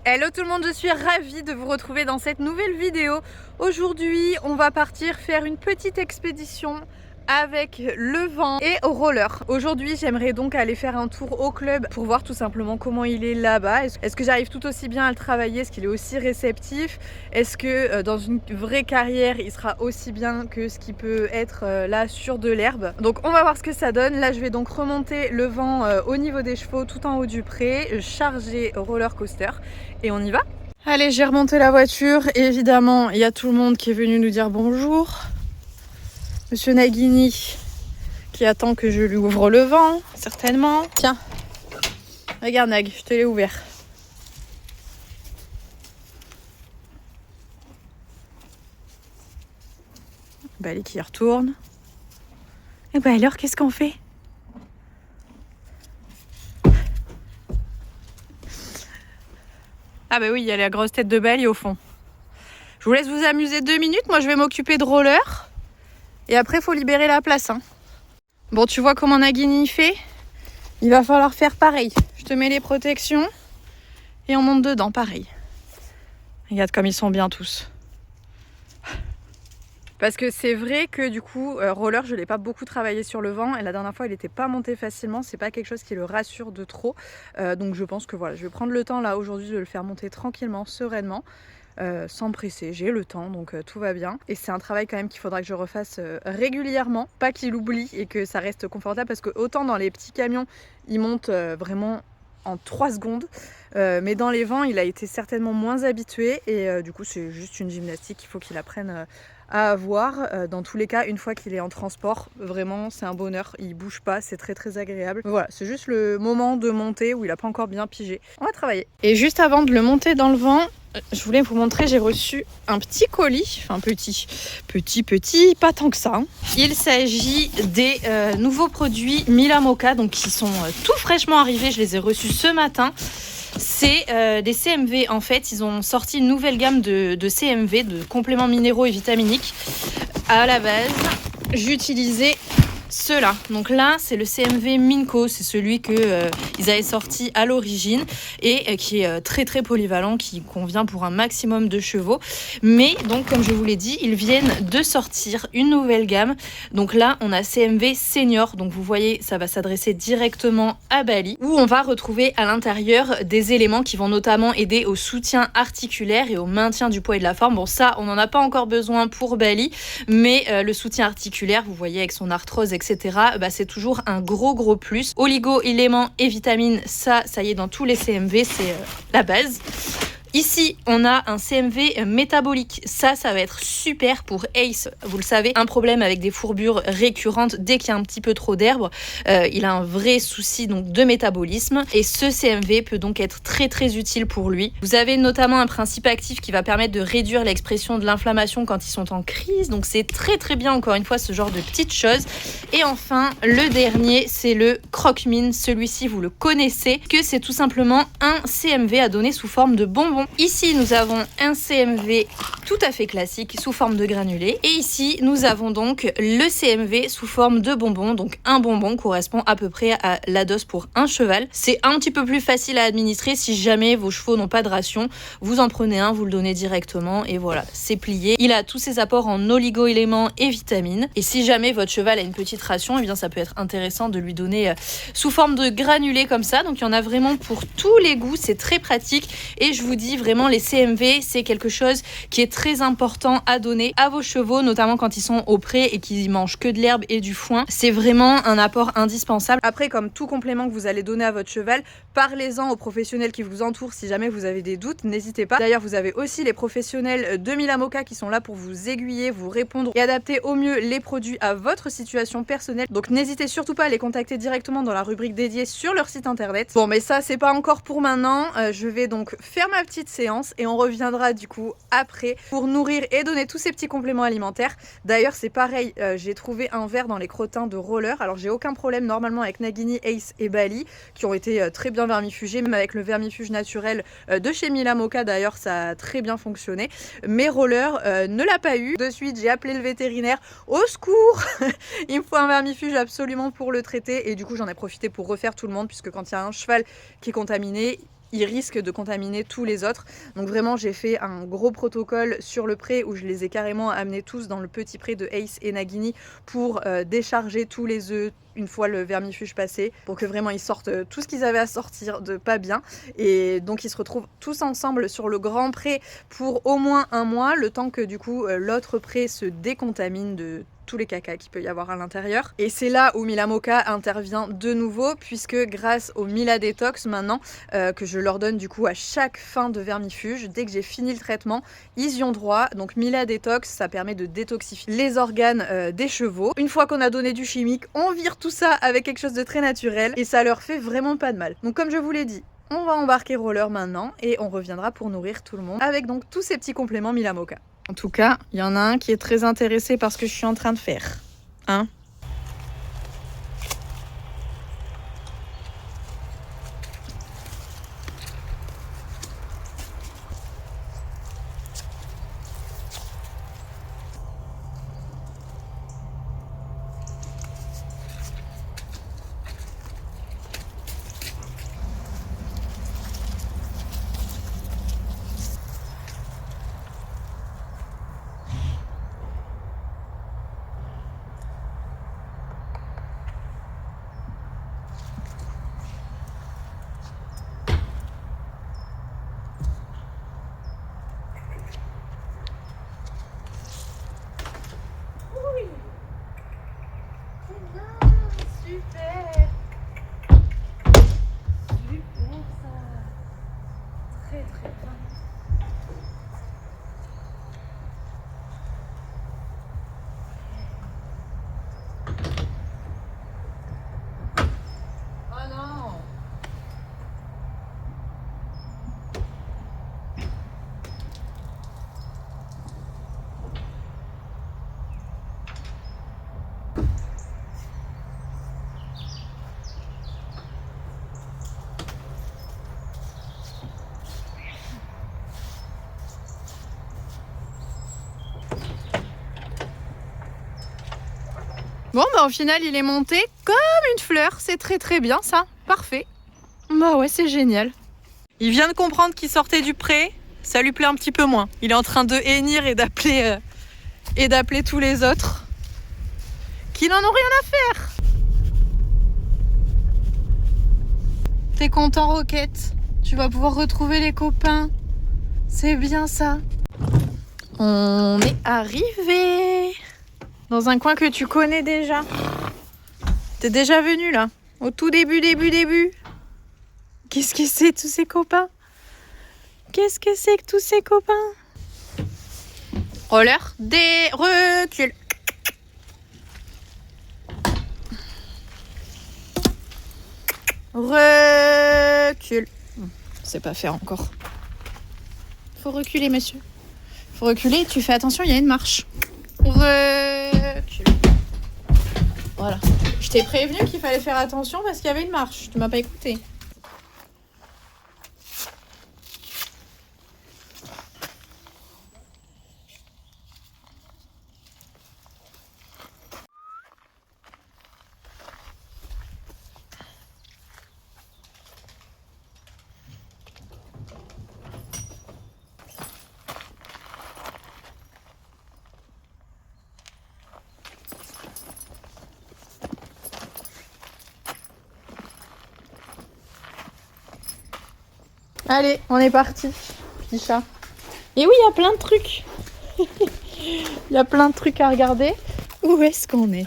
Hello tout le monde, je suis ravie de vous retrouver dans cette nouvelle vidéo. Aujourd'hui, on va partir faire une petite expédition avec le vent et au roller. Aujourd'hui, j'aimerais donc aller faire un tour au club pour voir tout simplement comment il est là-bas. Est-ce que j'arrive tout aussi bien à le travailler? Est-ce qu'il est aussi réceptif? Est-ce que dans une vraie carrière, il sera aussi bien que ce qui peut être là sur de l'herbe? Donc on va voir ce que ça donne. Là, je vais donc remonter le vent au niveau des chevaux tout en haut du pré, charger roller coaster et on y va. Allez, j'ai remonté la voiture. Évidemment, il y a tout le monde qui est venu nous dire bonjour. Monsieur Nagini qui attend que je lui ouvre le vent, certainement. Tiens, regarde Nag, je te l'ai ouvert. Bali qui y retourne. Et bah alors, qu'est-ce qu'on fait? Ah bah oui, il y a la grosse tête de Bali au fond. Je vous laisse vous amuser 2 minutes, moi je vais m'occuper de roller. Et après, il faut libérer la place. Hein. Bon, tu vois comment Nagini fait? Il va falloir faire pareil. Je te mets les protections et on monte dedans, pareil. Regarde comme ils sont bien tous. Parce que c'est vrai que du coup, roller, je ne l'ai pas beaucoup travaillé sur le vent. Et la dernière fois, il n'était pas monté facilement. C'est pas quelque chose qui le rassure de trop. Donc je pense que voilà, je vais prendre le temps là aujourd'hui de le faire monter tranquillement, sereinement. Sans me presser, j'ai le temps donc tout va bien et c'est un travail quand même qu'il faudra que je refasse régulièrement, pas qu'il oublie et que ça reste confortable parce que autant dans les petits camions il monte vraiment en 3 secondes mais dans les vents il a été certainement moins habitué et du coup c'est juste une gymnastique qu'il faut qu'il apprenne à avoir. Dans tous les cas, une fois qu'il est en transport, vraiment c'est un bonheur, il bouge pas, c'est très très agréable. Voilà, c'est juste le moment de monter où il a pas encore bien pigé. On va travailler. Et juste avant de le monter dans le vent, je voulais vous montrer, j'ai reçu un petit colis, enfin petit, pas tant que ça. Hein. Il s'agit des nouveaux produits Mila Moka, donc qui sont tout fraîchement arrivés, je les ai reçus ce matin. C'est des CMV en fait, ils ont sorti une nouvelle gamme de CMV, de compléments minéraux et vitaminiques. À la base, j'utilisais ceux-là. Donc là, c'est le CMV Minco, c'est celui que ils avaient sorti à l'origine et qui est très très polyvalent, qui convient pour un maximum de chevaux. Mais donc, comme je vous l'ai dit, ils viennent de sortir une nouvelle gamme. Donc là, on a CMV Senior. Donc vous voyez, ça va s'adresser directement à Bali, où on va retrouver à l'intérieur des éléments qui vont notamment aider au soutien articulaire et au maintien du poids et de la forme. Bon, ça, on n'en a pas encore besoin pour Bali, mais le soutien articulaire, vous voyez, avec son arthrose, etc., bah, c'est toujours un gros plus. Oligo-éléments et vitamines, ça y est dans tous les CMV, c'est la base. Ici, on a un CMV métabolique. Ça va être super pour Ace. Vous le savez, un problème avec des fourbures récurrentes dès qu'il y a un petit peu trop d'herbe. Il a un vrai souci donc de métabolisme et ce CMV peut donc être très très utile pour lui. Vous avez notamment un principe actif qui va permettre de réduire l'expression de l'inflammation quand ils sont en crise. Donc c'est très très bien encore une fois ce genre de petites choses. Et enfin, le dernier, c'est le Croque-Mine. Celui-ci, vous le connaissez, que c'est tout simplement un CMV à donner sous forme de bonbons. Ici, nous avons un CMV tout à fait classique sous forme de granulés. Et ici, nous avons donc le CMV sous forme de bonbons. Donc un bonbon correspond à peu près à la dose pour un cheval. C'est un petit peu plus facile à administrer si jamais vos chevaux n'ont pas de ration. Vous en prenez un, vous le donnez directement et voilà, c'est plié. Il a tous ses apports en oligo-éléments et vitamines. Et si jamais votre cheval a une petite ration, eh bien ça peut être intéressant de lui donner sous forme de granulés comme ça. Donc il y en a vraiment pour tous les goûts, c'est très pratique. Et je vous dis vraiment, les CMV, c'est quelque chose qui est très important à donner à vos chevaux, notamment quand ils sont au pré et qu'ils mangent que de l'herbe et du foin. C'est vraiment un apport indispensable. Après, comme tout complément que vous allez donner à votre cheval, parlez-en aux professionnels qui vous entourent si jamais vous avez des doutes, n'hésitez pas. D'ailleurs, vous avez aussi les professionnels de Mila Moka qui sont là pour vous aiguiller, vous répondre et adapter au mieux les produits à votre situation personnelle. Donc n'hésitez surtout pas à les contacter directement dans la rubrique dédiée sur leur site internet. Bon, mais ça, c'est pas encore pour maintenant. Je vais donc faire ma petite séance et on reviendra du coup après pour nourrir et donner tous ces petits compléments alimentaires. D'ailleurs, c'est pareil, j'ai trouvé un verre dans les crottins de roller. Alors, j'ai aucun problème normalement avec Nagini, Ace et Bali qui ont été très bien vermifugés, même avec le vermifuge naturel de chez Mila Moka. D'ailleurs, ça a très bien fonctionné. Mais roller ne l'a pas eu. De suite, j'ai appelé le vétérinaire. Au secours. Il me faut un vermifuge absolument pour le traiter et du coup, j'en ai profité pour refaire tout le monde puisque quand il y a un cheval qui est contaminé, il risque de contaminer tous les autres. Donc vraiment j'ai fait un gros protocole sur le pré où je les ai carrément amenés tous dans le petit pré de Ace et Nagini pour décharger tous les œufs une fois le vermifuge passé, pour que vraiment ils sortent tout ce qu'ils avaient à sortir de pas bien. Et donc ils se retrouvent tous ensemble sur le grand pré pour au moins un mois, le temps que du coup l'autre pré se décontamine de tous les cacas qu'il peut y avoir à l'intérieur. Et c'est là où Milamoka intervient de nouveau, puisque grâce au Mila Detox maintenant, que je leur donne du coup à chaque fin de vermifuge, dès que j'ai fini le traitement, ils y ont droit. Donc Mila Detox, ça permet de détoxifier les organes des chevaux. Une fois qu'on a donné du chimique, on vire tout ça avec quelque chose de très naturel et ça leur fait vraiment pas de mal. Donc comme je vous l'ai dit, on va embarquer Roller maintenant et on reviendra pour nourrir tout le monde avec donc tous ces petits compléments Milamoka. En tout cas, il y en a un qui est très intéressé par ce que je suis en train de faire. Hein ? Super! Super ça! Très très bien. Oh non! Bon bah au final il est monté comme une fleur, c'est très très bien ça, parfait. Bah ouais c'est génial. Il vient de comprendre qu'il sortait du pré, ça lui plaît un petit peu moins. Il est en train de hennir et d'appeler tous les autres qui n'en ont rien à faire. T'es content Roquette? Tu vas pouvoir retrouver les copains. C'est bien ça. On est arrivé dans un coin que tu connais déjà. T'es déjà venu là, au tout début. Qu'est-ce que c'est tous ces copains? Qu'est-ce que c'est que tous ces copains? Roller, recule. Recule. C'est pas faire encore. Faut reculer monsieur. Faut reculer, tu fais attention, il y a une marche. Recule. Voilà. Je t'ai prévenu qu'il fallait faire attention parce qu'il y avait une marche. Tu m'as pas écouté. Allez, on est parti, petit chat. Et oui, il y a plein de trucs. Il y a plein de trucs à regarder. Où est-ce qu'on est?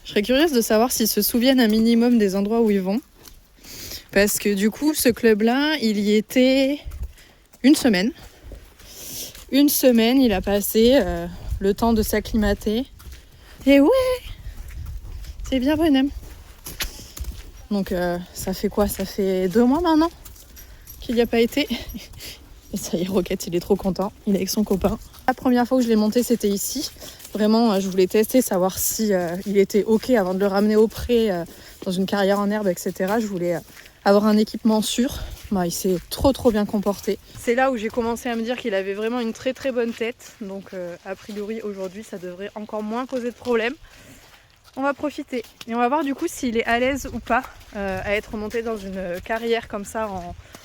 Je serais curieuse de savoir s'ils se souviennent un minimum des endroits où ils vont. Parce que du coup, ce club-là, il y était une semaine. Une semaine, il a passé le temps de s'acclimater. Et ouais, c'est bien bonhomme. Donc ça fait quoi? Ça fait 2 mois maintenant qu'il n'y a pas été. Et ça y est, Roquette, il est trop content. Il est avec son copain. La première fois que je l'ai monté, c'était ici. Vraiment, je voulais tester, savoir si il était OK avant de le ramener au pré dans une carrière en herbe, etc. Je voulais avoir un équipement sûr. Bah, il s'est trop bien comporté. C'est là où j'ai commencé à me dire qu'il avait vraiment une très bonne tête. Donc a priori, aujourd'hui, ça devrait encore moins poser de problème. On va profiter et on va voir du coup s'il est à l'aise ou pas à être monté dans une carrière comme ça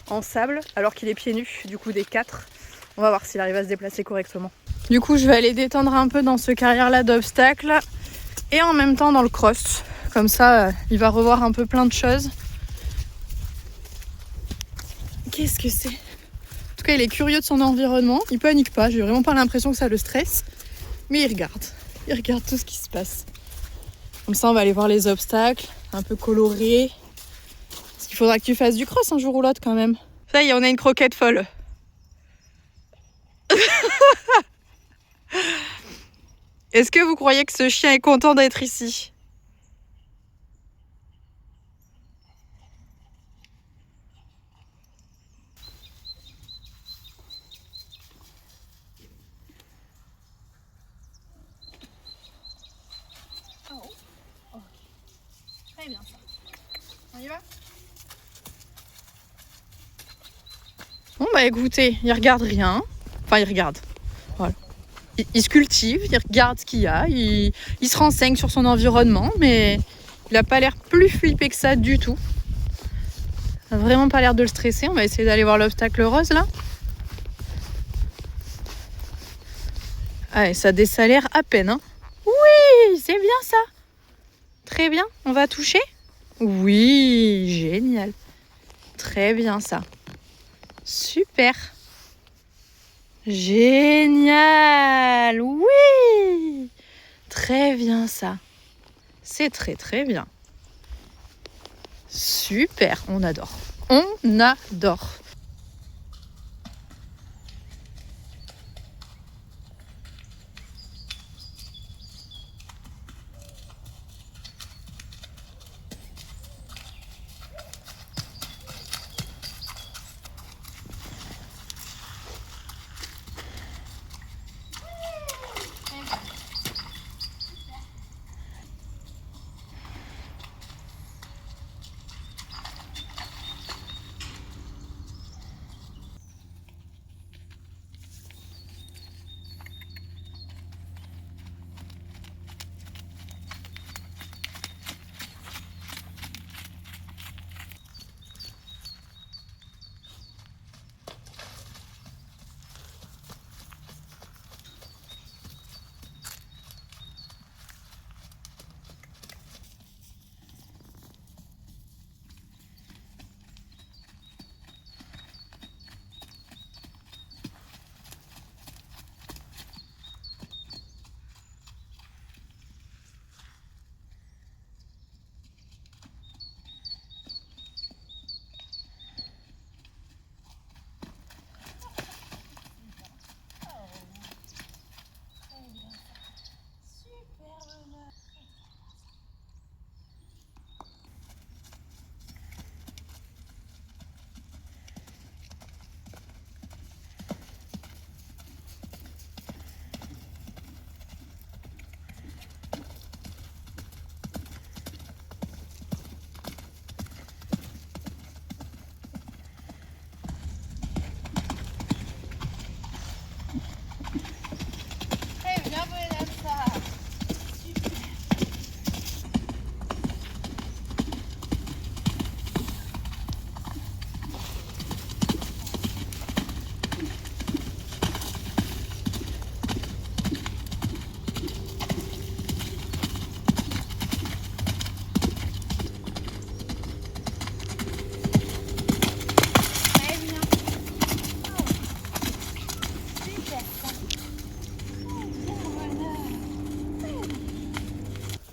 en sable alors qu'il est pieds nus, du coup des 4. On va voir s'il arrive à se déplacer correctement. Du coup je vais aller détendre un peu dans ce carrière là d'obstacles et en même temps dans le cross. Comme ça il va revoir un peu plein de choses. Qu'est-ce que c'est? En tout cas il est curieux de son environnement, il panique pas, j'ai vraiment pas l'impression que ça le stresse. Mais il regarde tout ce qui se passe. Comme ça, on va aller voir les obstacles, un peu colorés. Parce qu'il faudra que tu fasses du cross un jour ou l'autre quand même. Ça y est, on a une croquette folle. Est-ce que vous croyez que ce chien est content d'être ici? Très bien ça. On y va? Bon bah écoutez, il regarde rien. Enfin il regarde. Voilà. Il se cultive, il regarde ce qu'il y a, il se renseigne sur son environnement, mais il a pas l'air plus flippé que ça du tout. Il a vraiment pas l'air de le stresser. On va essayer d'aller voir l'obstacle rose là. Ah et ça dessalaire à peine hein. Oui, c'est bien ça. Très bien, on va toucher? Oui, génial. Très bien ça. Super. Génial. Oui. Très bien ça. C'est très très bien. Super, on adore. On adore.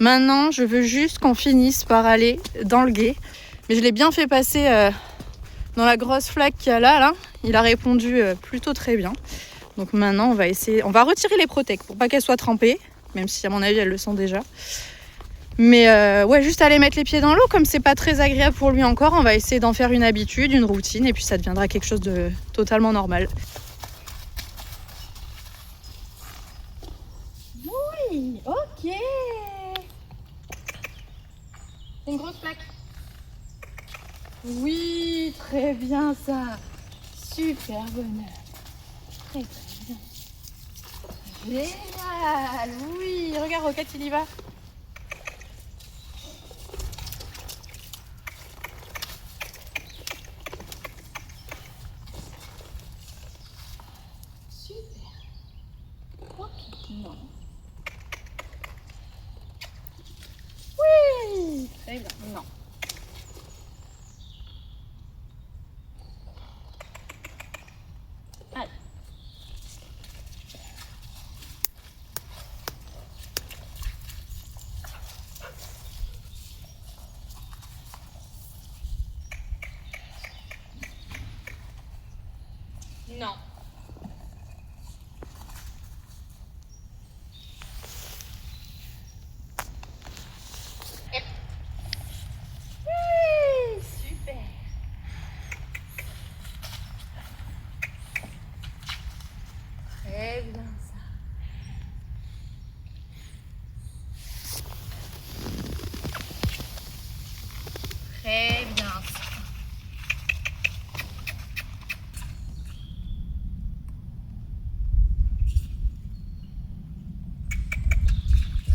Maintenant, je veux juste qu'on finisse par aller dans le gué. Mais je l'ai bien fait passer dans la grosse flaque qu'il y a là. Il a répondu plutôt très bien. Donc maintenant, on va essayer. On va retirer les protects pour pas qu'elles soient trempées. Même si, à mon avis, elles le sont déjà. Mais ouais, juste aller mettre les pieds dans l'eau, comme c'est pas très agréable pour lui encore, on va essayer d'en faire une habitude, une routine. Et puis ça deviendra quelque chose de totalement normal. Oui, ok. C'est une grosse plaque. Oui, très bien ça. Super bonheur. Très très bien. Génial. Oui, regarde Roquette, il y va. Non. Oui, très bien. Non. Allez. Non. Oui, super. Très bien ça. Très bien ça.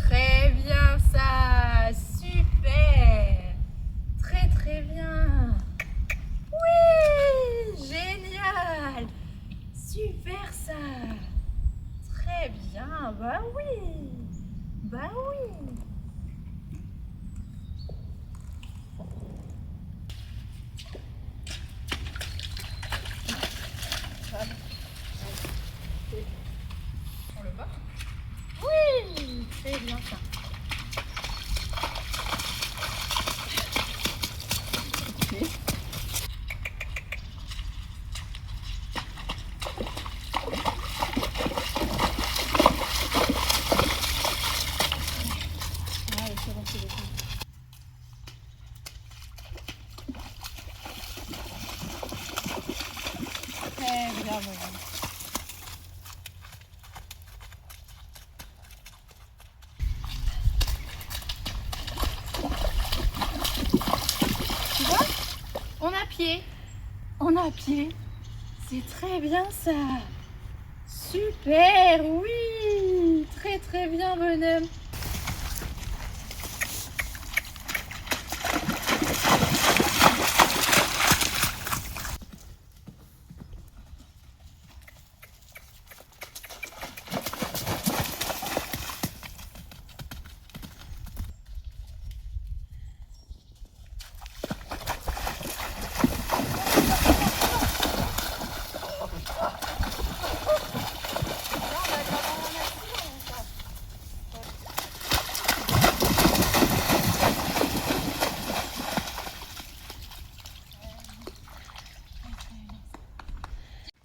Très bien ça. Super. Très très bien. Oui, génial. Super ça. Très bien. Bah oui. Bah oui. Sur le bas. Oui, très bien ça. Okay. Allez, c'est bon, c'est bon. Très bien, voilà. Tu vois, on a pied. On a pied. C'est très bien ça. Super, oui. Très très bien, bonhomme.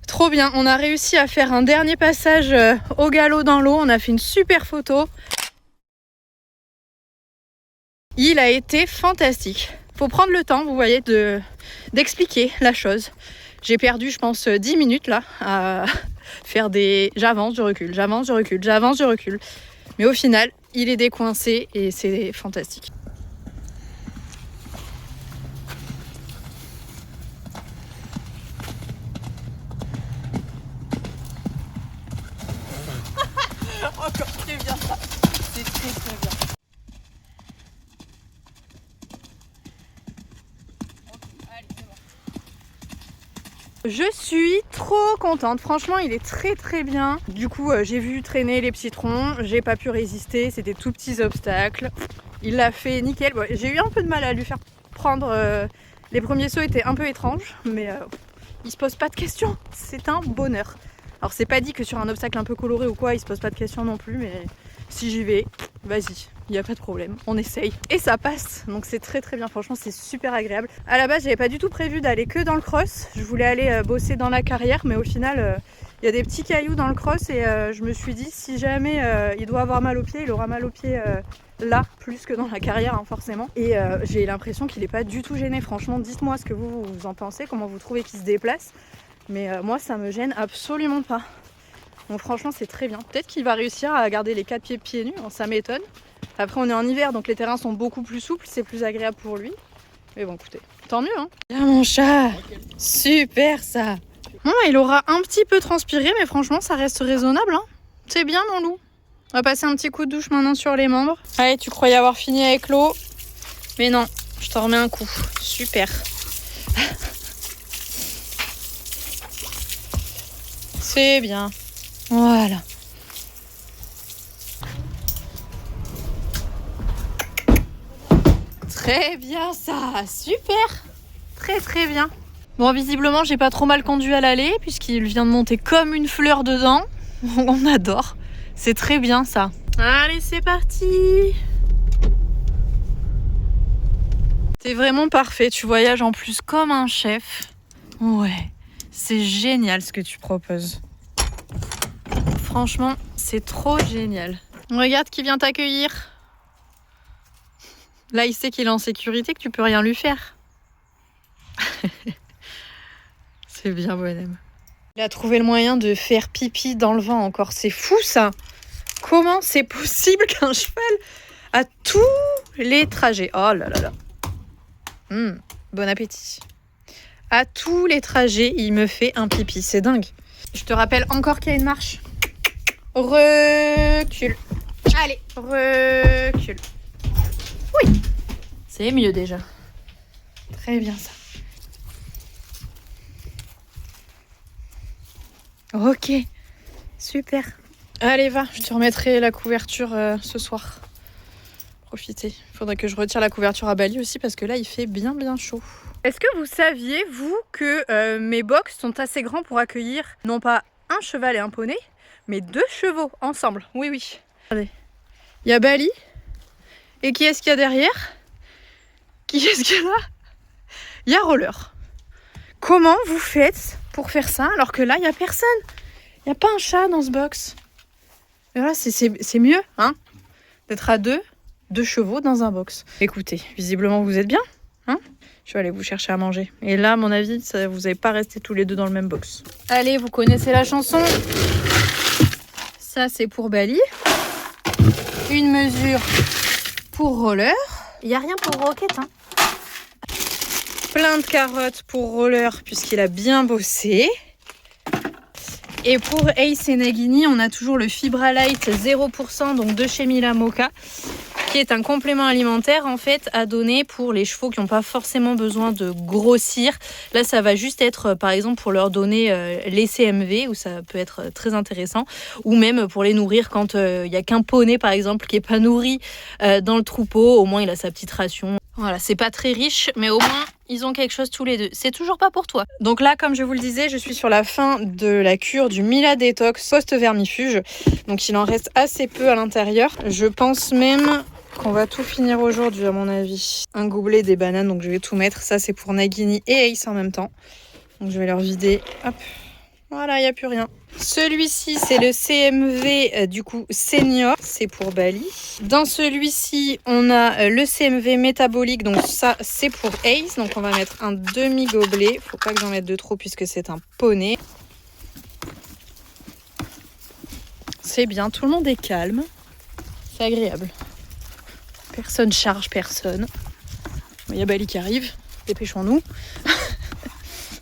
Trop bien, on a réussi à faire un dernier passage au galop dans l'eau, on a fait une super photo. Il a été fantastique. Faut prendre le temps, vous voyez, d'expliquer la chose. J'ai perdu, je pense, 10 minutes là à faire des... J'avance, je recule, j'avance, je recule, j'avance, je recule. Mais au final, il est décoincé et c'est fantastique. Encore très bien ça. C'est très très bien. Allez, c'est bon. Je suis trop contente, franchement il est très très bien. Du coup j'ai vu traîner les petits troncs, j'ai pas pu résister, c'était tout petits obstacles. Il l'a fait nickel, bon, j'ai eu un peu de mal à lui faire prendre, les premiers sauts étaient un peu étranges, mais il se pose pas de questions, c'est un bonheur. Alors c'est pas dit que sur un obstacle un peu coloré ou quoi il se pose pas de questions non plus, mais si j'y vais, vas-y, il n'y a pas de problème, on essaye. Et ça passe, donc c'est très très bien, franchement c'est super agréable. À la base j'avais pas du tout prévu d'aller que dans le cross, je voulais aller bosser dans la carrière, mais au final il y a des petits cailloux dans le cross et je me suis dit si jamais il doit avoir mal aux pieds, il aura mal aux pieds là plus que dans la carrière hein, forcément. Et j'ai l'impression qu'il est pas du tout gêné, franchement dites-moi ce que vous en pensez, comment vous trouvez qu'il se déplace. Mais moi ça me gêne absolument pas. Donc franchement c'est très bien. Peut-être qu'il va réussir à garder les 4 pieds nus, ça m'étonne. Après on est en hiver donc les terrains sont beaucoup plus souples, c'est plus agréable pour lui. Mais bon écoutez, tant mieux hein. Bien mon chat, super ça. Bon il aura un petit peu transpiré mais franchement ça reste raisonnable hein. C'est bien mon loup. On va passer un petit coup de douche maintenant sur les membres. Allez, tu croyais avoir fini avec l'eau, mais non, je t'en remets un coup. Super. C'est bien. Voilà. Très bien ça, super. Très très bien. Bon, visiblement j'ai pas trop mal conduit à l'aller puisqu'il vient de monter comme une fleur dedans. On adore. C'est très bien ça. Allez, c'est parti. T'es vraiment parfait, tu voyages en plus comme un chef. Ouais, c'est génial ce que tu proposes. Franchement, c'est trop génial. Regarde qui vient t'accueillir. Là, il sait qu'il est en sécurité, que tu peux rien lui faire. C'est bien, bonhomme. Il a trouvé le moyen de faire pipi dans le vent encore. C'est fou ça. Comment c'est possible qu'un cheval a tous les trajets... Oh là là là. Bon appétit. À tous les trajets, il me fait un pipi. C'est dingue. Je te rappelle encore qu'il y a une marche. Recule. Allez, recule. Oui. C'est mieux déjà. Très bien ça. Ok. Super. Allez, va. Je te remettrai la couverture ce soir. Profitez. Il faudrait que je retire la couverture à Bali aussi parce que là, il fait bien chaud. Est-ce que vous saviez, vous, que mes box sont assez grands pour accueillir non pas un cheval et un poney, mais 2 chevaux ensemble? Oui, oui. Regardez. Il y a Bali. Et qui est-ce qu'il y a derrière? Qui est-ce qu'il y a là? Il y a Roller. Comment vous faites pour faire ça alors que là, il n'y a personne? Il n'y a pas un chat dans ce box. Et voilà, c'est mieux, hein, d'être à 2 chevaux dans un box. Écoutez, visiblement, vous êtes bien, hein? Je vais aller vous chercher à manger. Et là, à mon avis, ça, vous n'allez pas rester tous les 2 dans le même box. Allez, vous connaissez la chanson. Ça, c'est pour Bali. Une mesure pour Roller. Il n'y a rien pour Rocket, hein. Plein de carottes pour Roller, puisqu'il a bien bossé. Et pour Ace et Nagini, on a toujours le Fibra Light 0%, donc de chez Mila Mocha, qui est un complément alimentaire en fait à donner pour les chevaux qui n'ont pas forcément besoin de grossir. Là, ça va juste être par exemple pour leur donner les CMV, où ça peut être très intéressant, ou même pour les nourrir quand il n'y a qu'un poney par exemple qui n'est pas nourri dans le troupeau. Au moins il a sa petite ration. Voilà, c'est pas très riche, mais au moins ils ont quelque chose tous les 2. C'est toujours pas pour toi. Donc là, comme je vous le disais, je suis sur la fin de la cure du Mila Detox post-vermifuge. Donc il en reste assez peu à l'intérieur. Je pense même qu'on va tout finir aujourd'hui à mon avis. Un gobelet, des bananes, donc je vais tout mettre. Ça c'est pour Nagini et Ace en même temps. Donc je vais leur vider. Hop. Voilà, il n'y a plus rien. Celui-ci, c'est le CMV du coup senior, c'est pour Bali. Dans celui-ci, on a le CMV métabolique, donc ça, c'est pour Ace. Donc on va mettre un demi-gobelet. Faut pas que j'en mette de trop puisque c'est un poney. C'est bien, tout le monde est calme. C'est agréable. Personne charge personne. Il y a Bali qui arrive. Dépêchons-nous.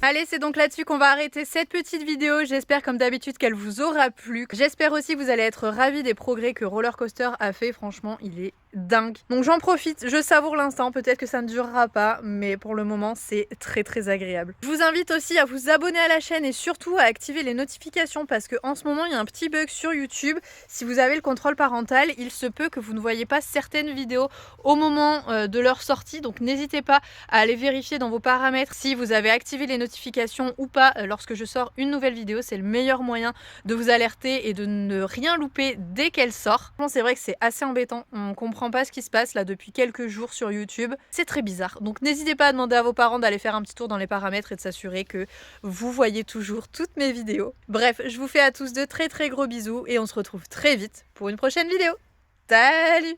Allez, c'est donc là-dessus qu'on va arrêter cette petite vidéo. J'espère comme d'habitude qu'elle vous aura plu. J'espère aussi que vous allez être ravis des progrès que Roller Coaster a fait. Franchement, il est dingue. Donc j'en profite, je savoure l'instant. Peut-être que ça ne durera pas, mais pour le moment, c'est très agréable. Je vous invite aussi à vous abonner à la chaîne et surtout à activer les notifications parce qu'en ce moment, il y a un petit bug sur YouTube. Si vous avez le contrôle parental, il se peut que vous ne voyez pas certaines vidéos au moment de leur sortie. Donc n'hésitez pas à aller vérifier dans vos paramètres si vous avez activé les notifications ou pas lorsque je sors une nouvelle vidéo. C'est le meilleur moyen de vous alerter et de ne rien louper dès qu'elle sort. Bon, c'est vrai que c'est assez embêtant, on comprend pas ce qui se passe là depuis quelques jours sur YouTube, c'est très bizarre. Donc n'hésitez pas à demander à vos parents d'aller faire un petit tour dans les paramètres et de s'assurer que vous voyez toujours toutes mes vidéos. Bref, je vous fais à tous de très gros bisous et on se retrouve très vite pour une prochaine vidéo. Salut!